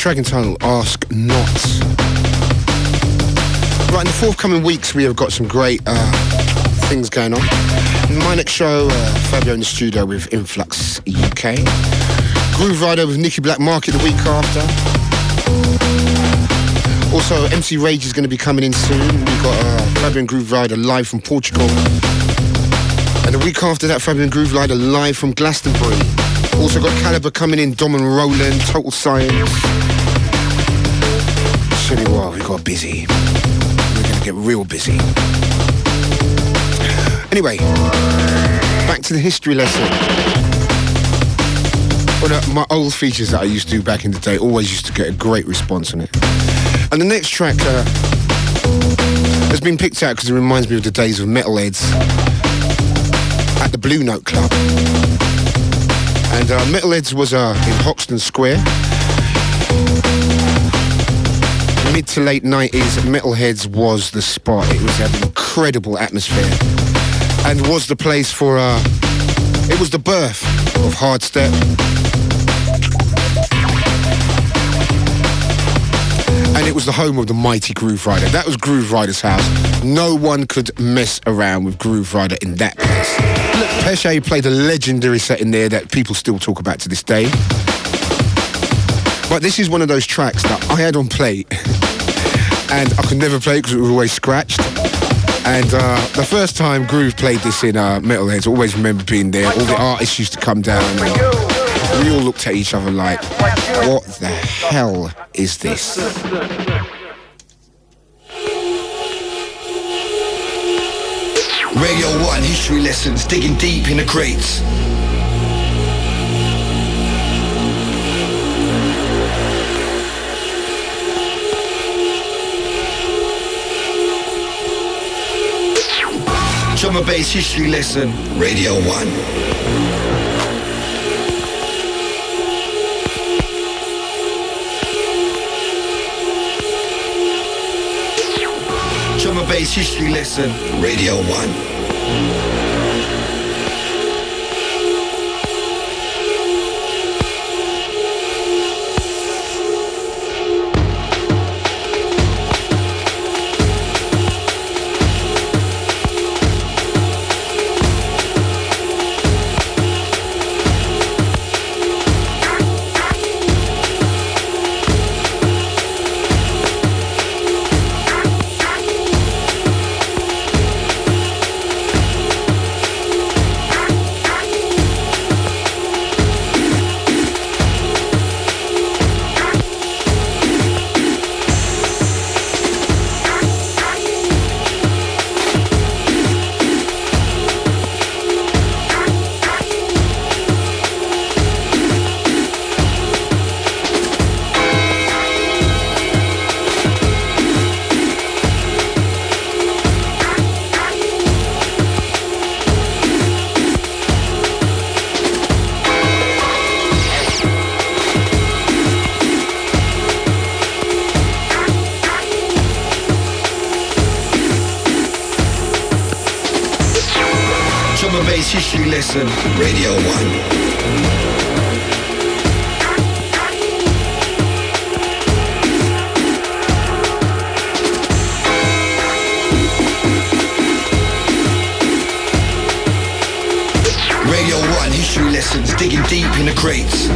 track entitled Ask Not. Right, in the forthcoming weeks we have got some great things going on. In my next show, Fabio in the studio with Influx UK. Grooverider with Nicky Black Market the week after. Also, MC Rage is going to be coming in soon. We've got Fabio and Grooverider live from Portugal. And the week after that, Fabio and Grooverider live from Glastonbury. Also got Calibre coming in, Dom and Roland, Total Science. Silly, well, we got busy. We're going to get real busy. Anyway, back to the history lesson. One of my old features that I used to do back in the day, always used to get a great response on it. And the next track has been picked out because it reminds me of the days of metalheads at the Blue Note Club. And Metalheads was in Hoxton Square. Mid to late 90s, Metalheads was the spot. It was an incredible atmosphere. And was the place for, it was the birth of hardstep. And it was the home of the mighty Grooverider. That was Grooverider's house. No one could mess around with Grooverider in that place. Look, Peshay played a legendary set in there that people still talk about to this day. But this is one of those tracks that I had on play and I could never play it because it was always scratched. And the first time Groove played this in Metalheads, I always remember being there. All the artists used to come down and we all looked at each other like, what the hell is this? Radio 1 history lessons, digging deep in the crates. Drum and bass history lesson, Radio 1. Drum and bass history lesson, Radio 1. History lesson, Radio 1. Radio 1 history lessons, digging deep in the crates.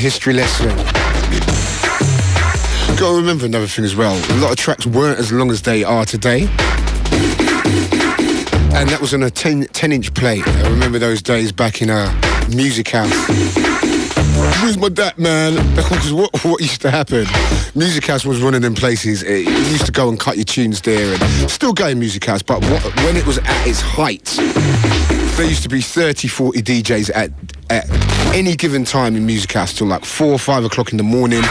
history lesson. Got to remember another thing as well. A lot of tracks weren't as long as they are today. And that was on a 10-inch plate. I remember those days back in a music house. Where's my dad, man? Because what used to happen? Music House was one of them places. You used to go and cut your tunes there, and still going Music House. But when it was at its height, there used to be 30, 40 DJs at any given time in Music House till like 4 or 5 o'clock in the morning.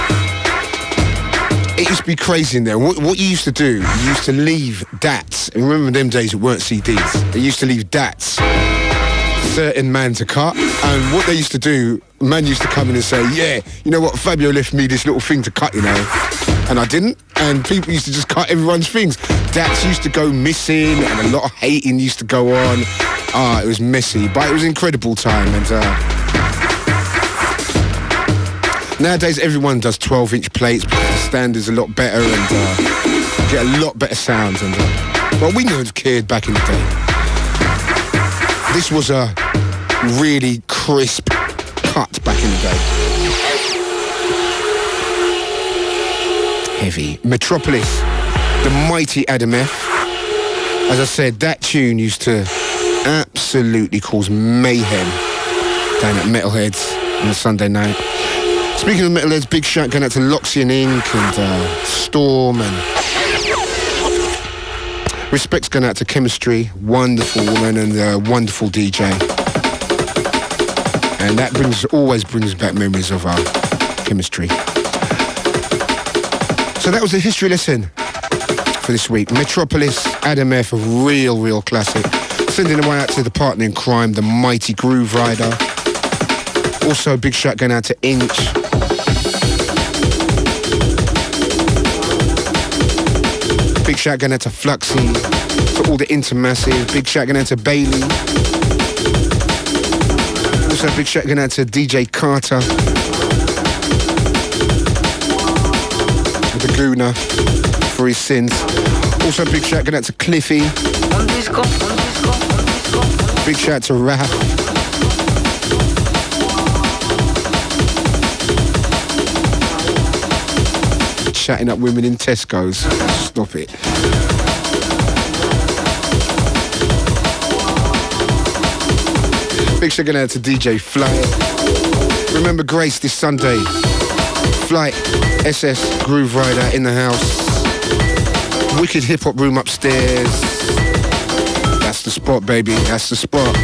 It used to be crazy in there. What you used to do, you used to leave DATs. And remember them days it weren't CDs. They used to leave DATs. Certain man to cut, and what they used to do, man used to come in and say, yeah, you know what, Fabio left me this little thing to cut, you know, and I didn't, and people used to just cut everyone's things. Dats used to go missing, and a lot of hating used to go on. It was messy, but it was an incredible time. And nowadays everyone does 12-inch plates because the standard's a lot better and get a lot better sounds. And well, we never cared back in the day. This was a really crisp cut back in the day. Heavy. Metropolis, the mighty Adam F. As I said, that tune used to absolutely cause mayhem down at Metalheads on a Sunday night. Speaking of Metalheads, big shout going out to Loxy and Ink and Storm, and respects going out to Chemistry, wonderful woman and a wonderful DJ. And that always brings back memories of our Chemistry. So that was the history lesson for this week. Metropolis, Adam F, a real classic. Sending away out to the partner in crime, the mighty Grooverider. Also a big shout going out to Inch. Big shout going out to Fluxy, to all the Intermassive. Big shout going out to Bailey. Also a big shout going out to DJ Carter. The Gooner for his sins. Also a big shout going out to Cliffy. Undisco. Big shout to Rap. Chatting up women in Tesco's. Stop it. Big shout going out to DJ Flight. Remember Grace this Sunday. Flight, SS, Grooverider in the house. Wicked hip hop room upstairs. That's the spot, baby. That's the spot.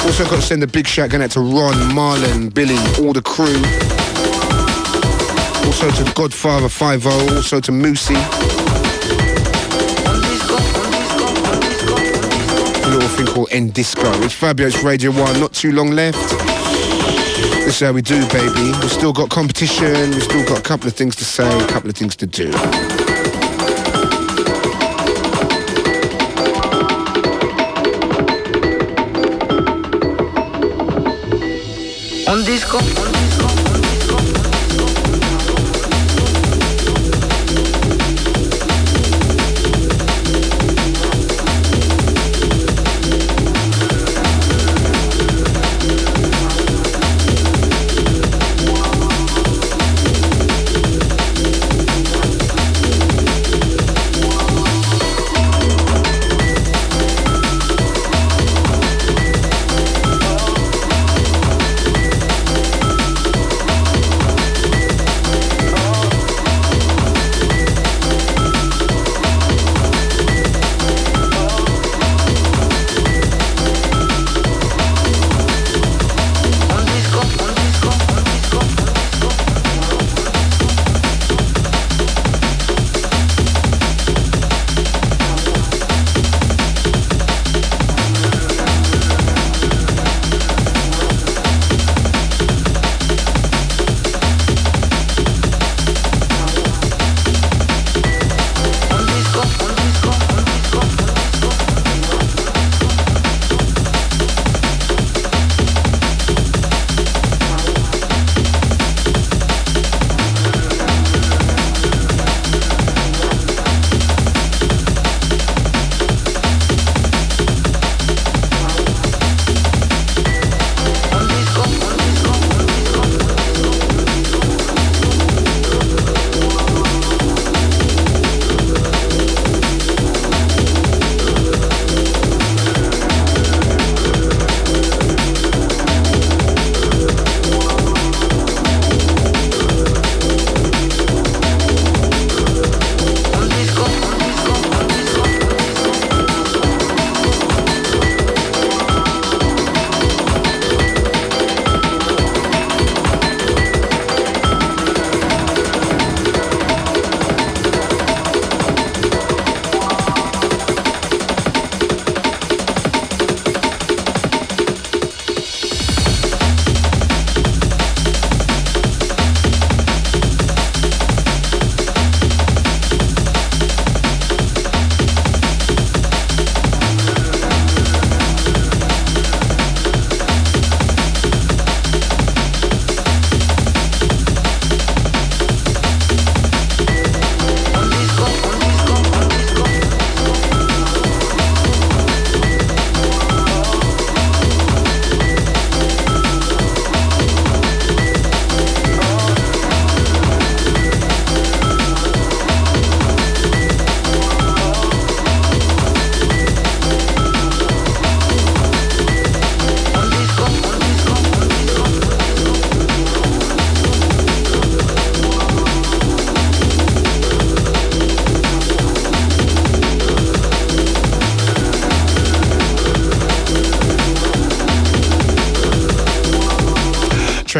Also got to send a big shout going out to Ron, Marlon, Billy, all the crew. Also to Godfather 5-0, also to Moosey. A little thing called Undisco. It's Fabio's Radio 1, not too long left. This is how we do, baby. We've still got competition, we've still got a couple of things to say, a couple of things to do. Undisco.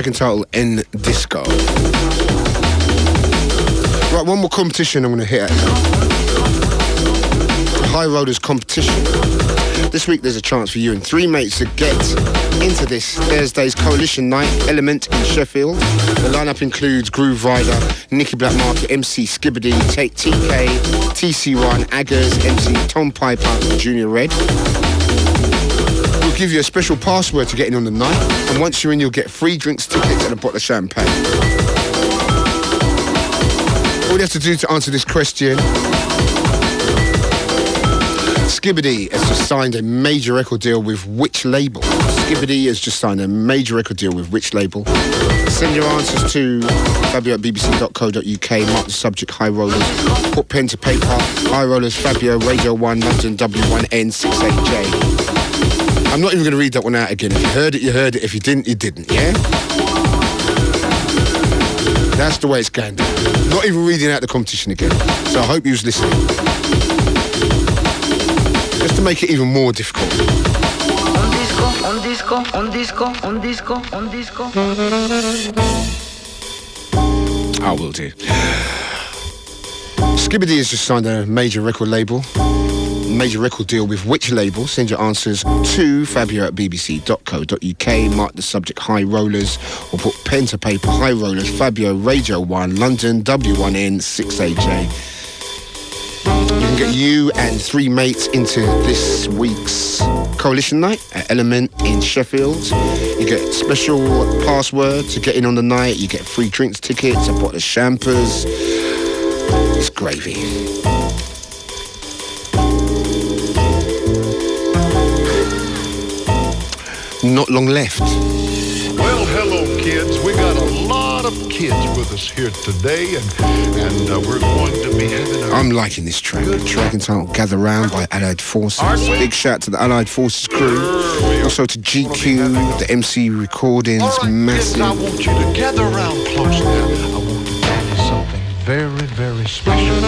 track entitled Undisco. Right, one more competition I'm going to hit at now. The High Rollers competition. This week there's a chance for you and 3 mates to get into this Thursday's Coalition Night Element in Sheffield. The lineup includes Grooverider, Nicky Blackmarket, MC Skibbity, TK, TC1, Aggers, MC Tom Piper and Junior Red. We'll give you a special password to get in on the night, and once you're in you'll get free drinks, tickets and a bottle of champagne. All you have to do to answer this question: Skibbity has just signed a major record deal with which label? Skibbity has just signed a major record deal with which label? Send your answers to Fabio at bbc.co.uk, mark the subject High Rollers, put pen to paper, High Rollers, Fabio, Radio 1, London, W1N68J. I'm not even going to read that one out again. If you heard it, you heard it. If you didn't, you didn't, yeah? That's the way it's going down. Not even reading out the competition again. So I hope you was listening. Just to make it even more difficult. I will do. Skibbity has just signed a major record label. Major record deal with which label? Send your answers to Fabio at bbc.co.uk, mark the subject High Rollers, or put pen to paper High Rollers, Fabio, Radio 1, London, W1N6AJ. You can get you and 3 mates into this week's Coalition Night at Element in Sheffield. You get special password to get in on the night. You get free drinks, tickets, a bottle of champers. It's gravy. Not long left. Well, hello, kids. We got a lot of kids with us here today, and we're going to be having a... I'm liking this track. The track entitled Gather Round by Allied Forces. Big shout to the Allied Forces crew. Also to GQ, the MC Recordings, All right, massive. kids, I want you to gather around close now. I want to tell you something very, very special.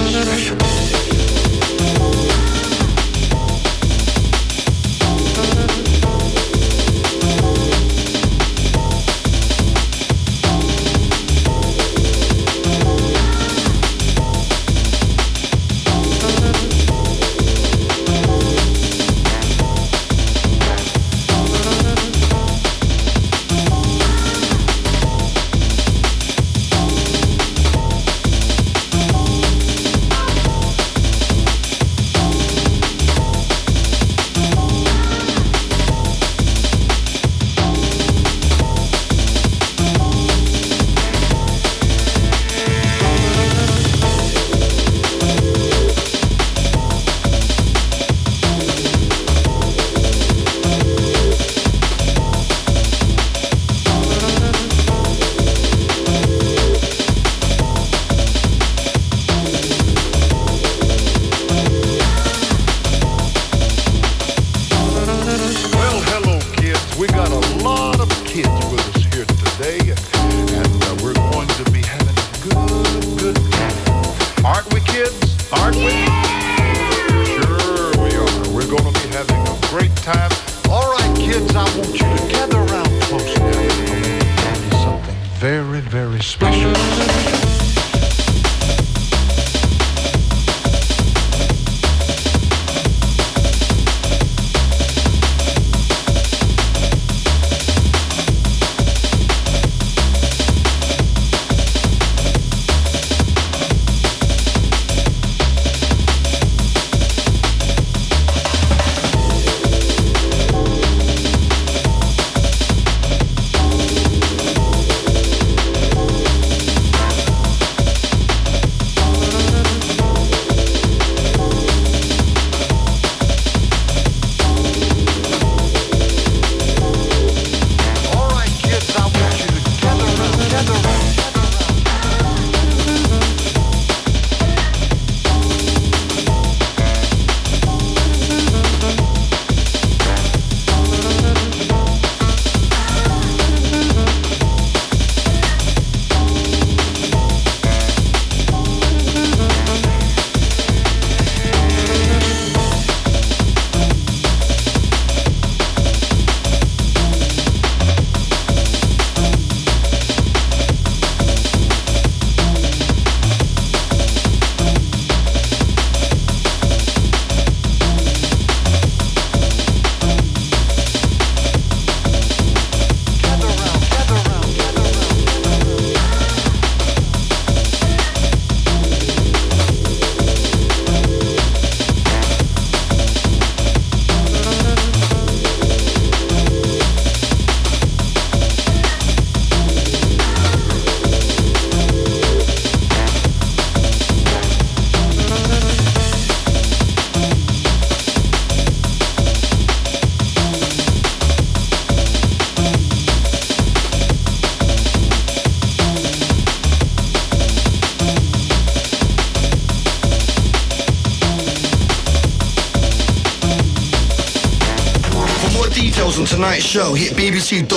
tonight's show, hit bbc.co.uk/Radio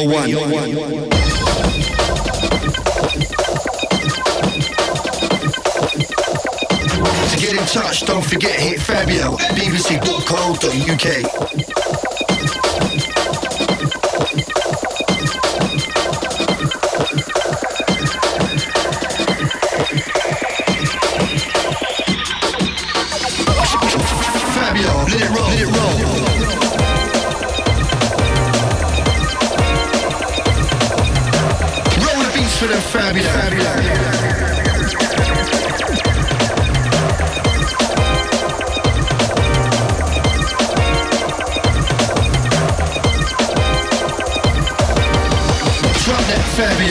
1. To get in touch, don't forget hit Fabio at bbc.co.uk. Let it roll, let it roll. Roll the beats for the Fabio. Drop that Fabio.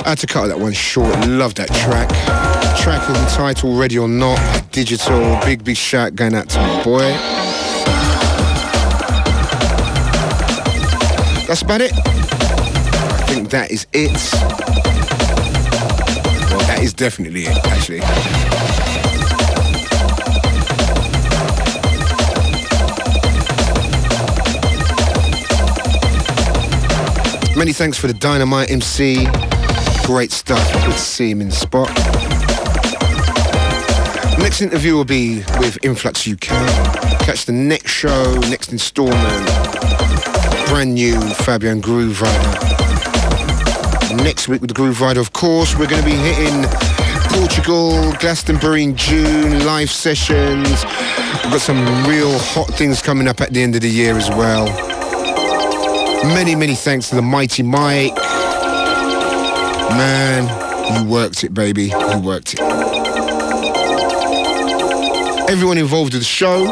I had to cut that one short. Love that track. Track is entitled Ready or Not, Digital. Big shout going out to my boy. That's about it. I think that is it. Well, that is definitely it, actually. Many thanks for the Dynamite MC. Great stuff. Good to see him in the spot. Next interview will be with Influx UK. Catch the next show, next installment. Brand new Fabio and Grooverider. Next week with the Grooverider, of course, we're going to be hitting Portugal, Glastonbury in June, live sessions. We've got some real hot things coming up at the end of the year as well. Many thanks to the Mighty Mike. Man, you worked it, baby. You worked it. Everyone involved with the show.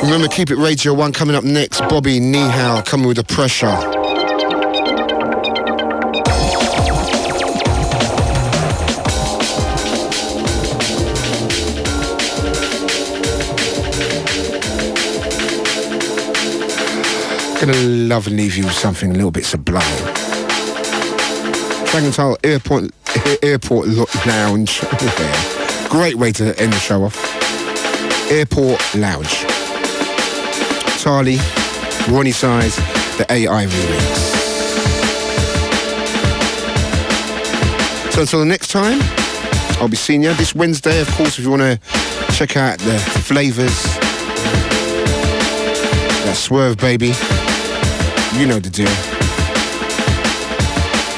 Remember, Keep It Radio 1 coming up next. Bobby Nihao coming with the pressure. Gonna love and leave you with something a little bit sublime. Track entitled Airport Lounge. Great way to end the show off. Airport Lounge. Tali, Ronnie Size, the AI remix. So until the next time, I'll be seeing you this Wednesday, of course, if you want to check out the flavours. That Swerve, baby. You know the deal.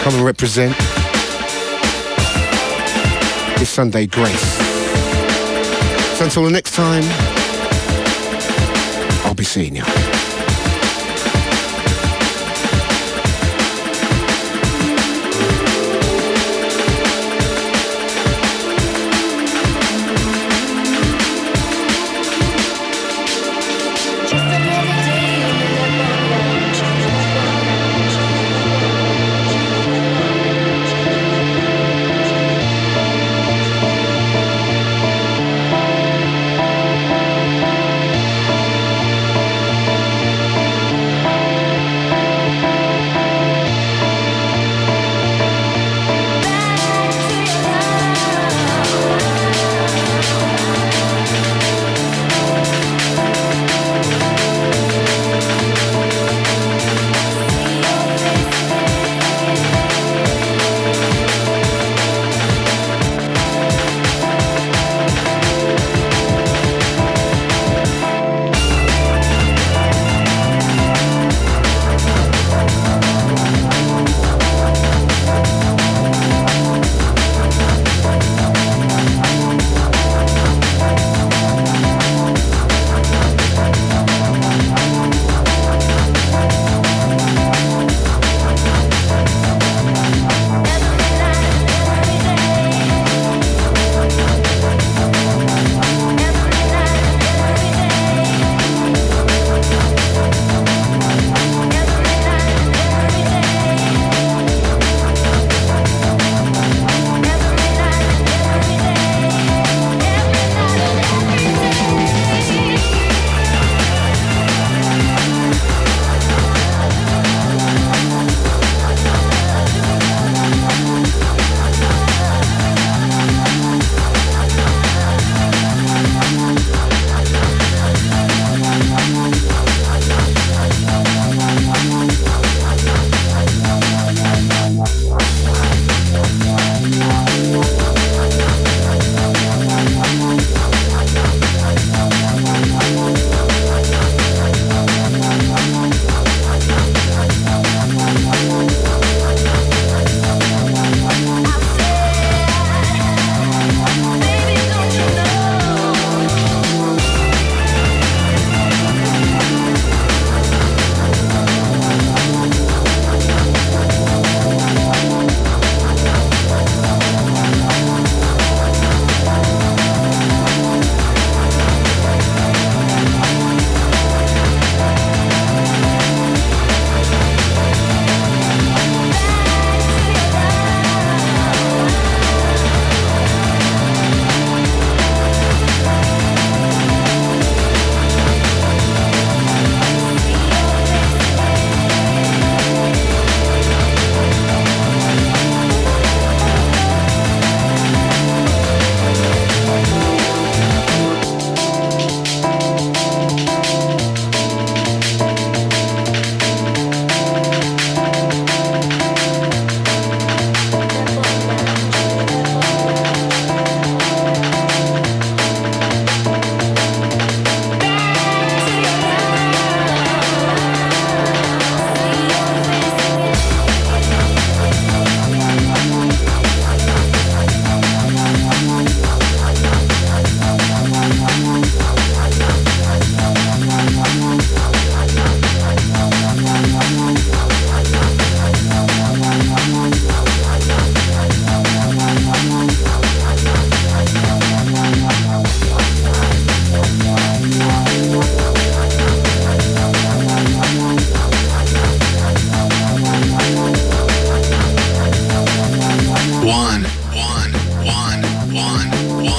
Come and represent this Sunday grace. So until the next time, I'll be seeing you. Just another day in the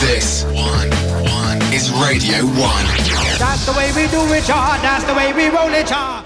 This is Radio 1. That's the way we do it, y'all. That's the way we roll it, y'all.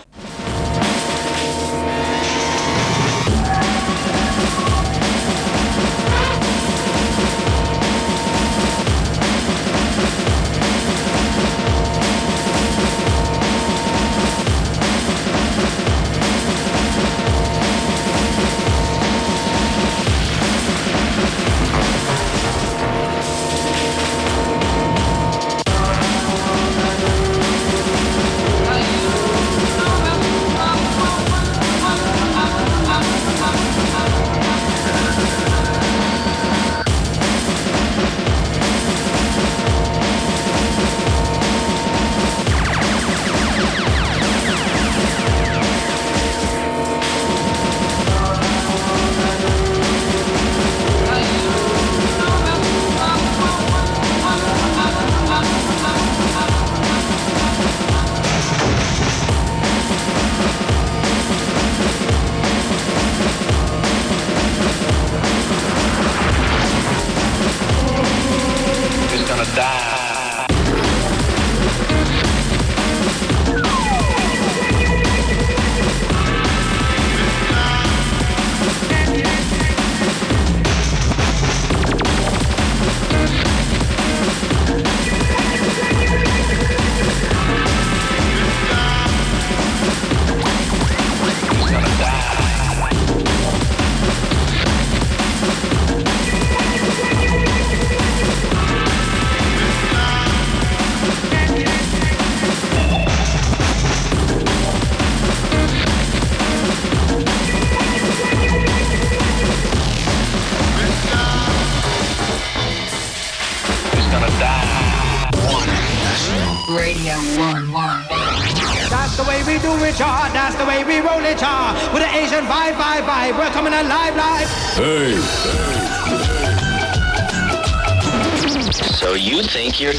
Radio 1. That's the way we do it, y'all. That's the way we roll it, y'all. With an Asian vibe. We're coming alive, live. Hey. So you think you're